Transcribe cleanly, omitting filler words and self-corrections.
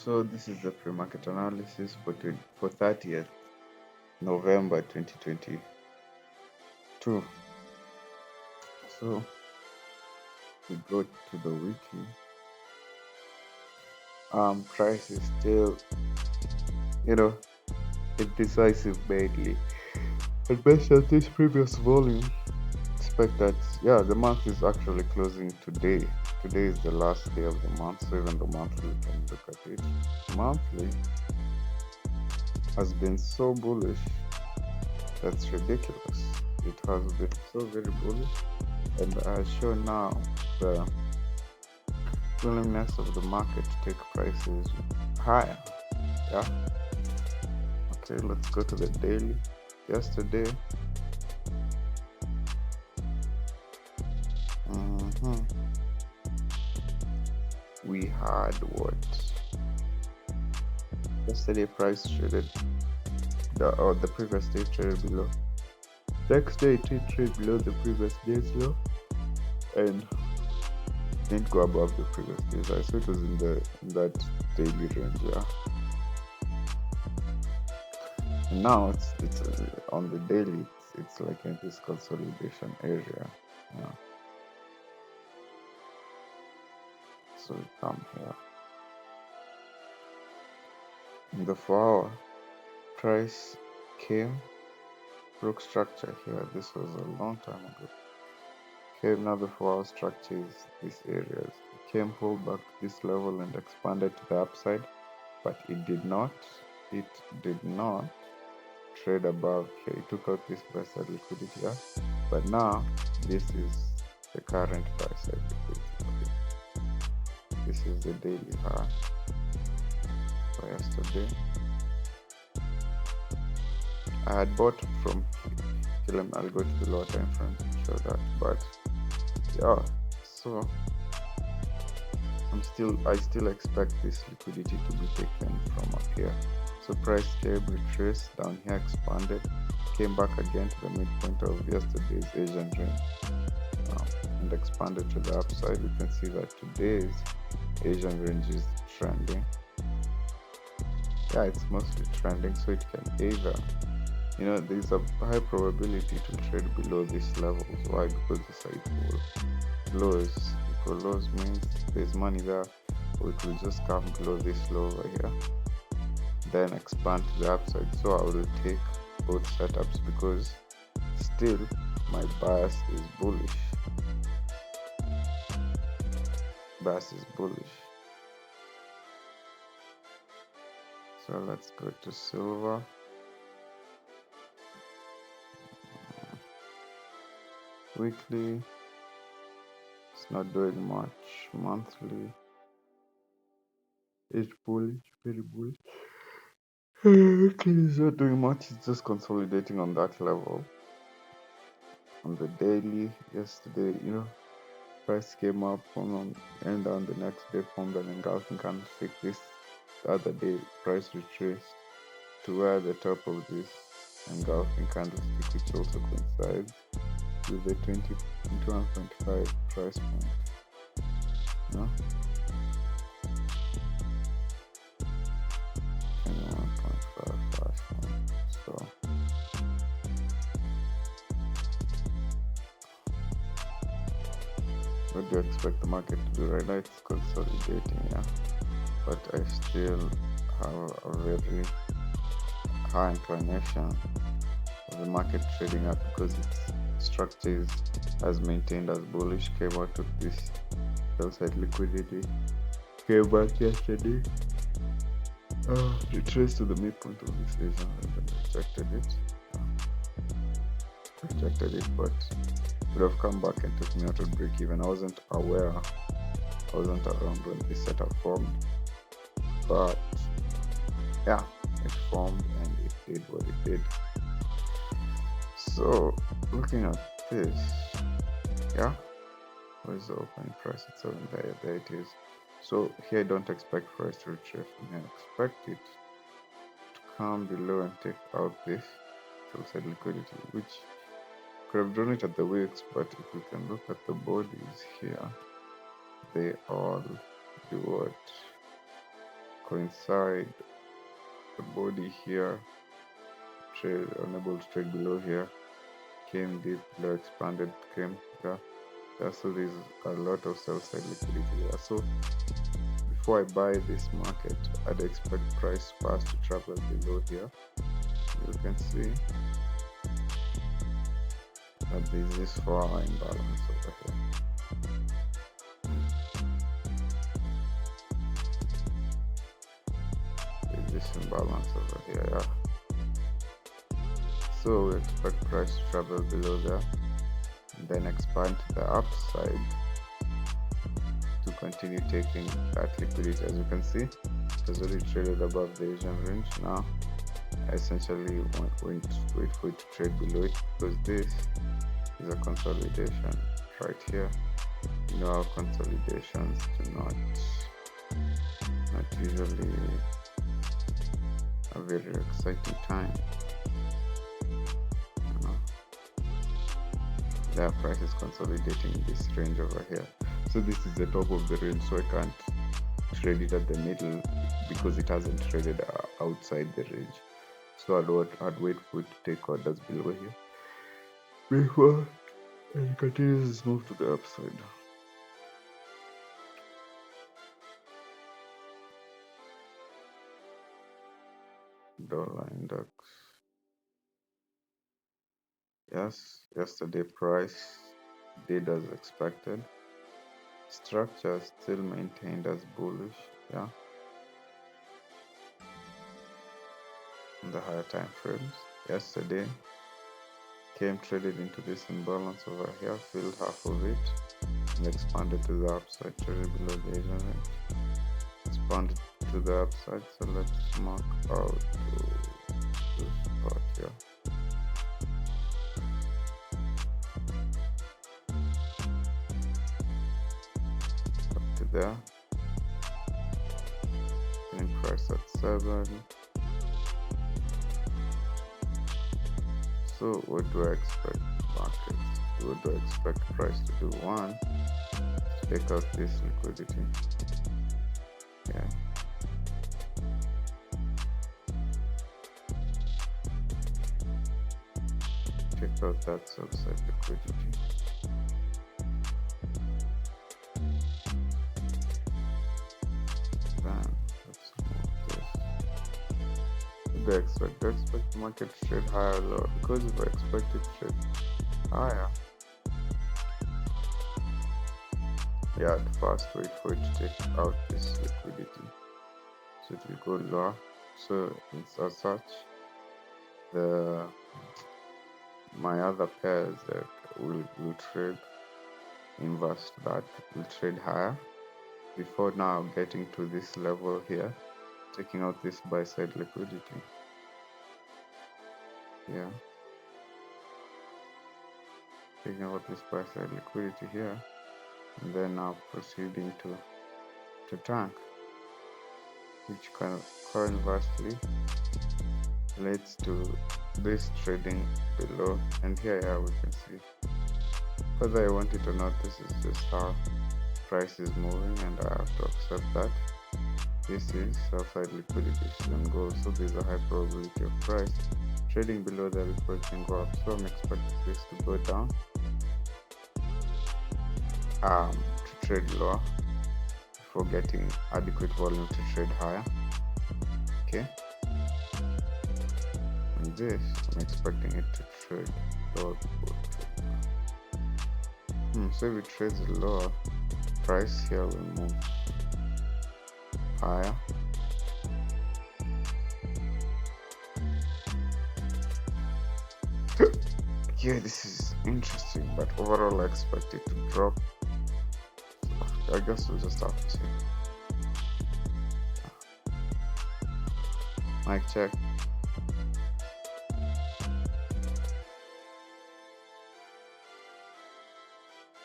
So this is the pre-market analysis for 30th November 2022. So we go to the weekly. Price is still, indecisive mainly. And based on this previous volume, expect that the month is actually closing today. Today is the last day of the month, so even the monthly we can look at it. Monthly has been so bullish that's ridiculous. It has been so very bullish, and I show now the willingness of the market to take prices higher. Yeah. Okay, let's go to the daily. Yesterday, we had what? Yesterday price traded the previous day traded below. Next day it did trade below the previous day's low and didn't go above the previous days. So it was in that daily range, yeah. And now it's on the daily. It's like in this consolidation area. Yeah. So we come here. In the 4-hour, price came, broke structure here. This was a long time ago. Came now the 4-hour structure is these areas. It came, pulled back to this level and expanded to the upside, but it did not trade above here. It took out this buy side liquidity here, but now this is the current buy side liquidity. This is the daily high for yesterday. I had bought from I'll go to the lower time frame to show that, but yeah, so I still expect this liquidity to be taken from up here. So price came, retraced down here, expanded, came back again to the midpoint of yesterday's Asian range, and expanded to the upside. We can see that today's Asian range is trending. Yeah, it's mostly trending, so it can either, there's a high probability to trade below these levels. Why? Because these are equal lows. Equal lows means there's money there, or it will just come below this low over here, then expand to the upside. So I will take both setups because still my bias is bullish. So let's go to silver. Weekly, it's not doing much. Monthly, it's bullish, very bullish. Weekly is not doing much. It's just consolidating on that level. On the daily, yesterday, price came up and on the next day formed an engulfing candlestick. This other day, price retraced to where the top of this engulfing candlestick, which also coincides with the 21.5 price point. No? 21.5 price point. So what do you expect the market to do right now? It's consolidating, yeah. But I still have a very high inclination of the market trading up because its structure is as maintained as bullish. Came out of this sell-side liquidity, came back yesterday, retraced to the midpoint of this Asian and then rejected it, but would have come back and took me out of break even. I wasn't around when this setup formed, but yeah, it formed and it did what it did. So looking at this, where's the opening price? It's 7 there it is. So here I don't expect price to retrace from here. I expect it to come below and take out this sell-side liquidity, which could have drawn it at the wicks, but if we can look at the bodies here, they all do what? coincide the body here, trade unable to trade below here, came deep below, expanded, came here. So there's a lot of sell side liquidity here. So before I buy this market, I'd expect price first to travel below here. You can see that there's this 4-hour imbalance over here. There's this imbalance over here, yeah. So we expect price to travel below there, and then expand to the upside to continue taking that liquidity. As you can see, it has already traded above the Asian range. Now I essentially want to wait for it to trade below it, because this is a consolidation right here. You know how consolidations do not usually a very exciting time. The price is consolidating in this range over here. So this is the top of the range, so I can't trade it at the middle because it hasn't traded outside the range. So I'd wait for it to take orders below here before it continues its move to the upside. Dollar index. Yes, yesterday price did as expected. Structure still maintained as bullish, yeah, in the higher time frames. Yesterday came traded into this imbalance over here, filled half of it, and expanded to the upside, traded below the Asian range, expanded to the upside. So let's mark out this part here. Up to there, getting price at 7. So what do I expect markets? What do I expect price to do? One, take out this liquidity. Okay. Take out that sell side liquidity. Then let's move this. Do I expect the market to trade higher or lower? Because if I expect it to trade higher, yeah, I'd first wait for it to take out this liquidity, so it will go lower. So as such, my other pairs that will trade inverse to that, will trade higher before now getting to this level here, taking out this buy side liquidity. Yeah, taking out this buy side liquidity here, and then now proceeding to tank, which conversely leads to this trading below. And here, yeah, we can see, whether I want it or not, this is just how price is moving, and I have to accept that this is sell side liquidity and go. So there's a high probability of price trading below there before it can go up. So I'm expecting this to go down to trade lower before getting adequate volume to trade higher. Okay, and this I'm expecting it to trade lower before trade. So if it trades lower, price here will move higher. Yeah, this is interesting, but overall I expect it to drop. I guess we'll just have to see. Mic check.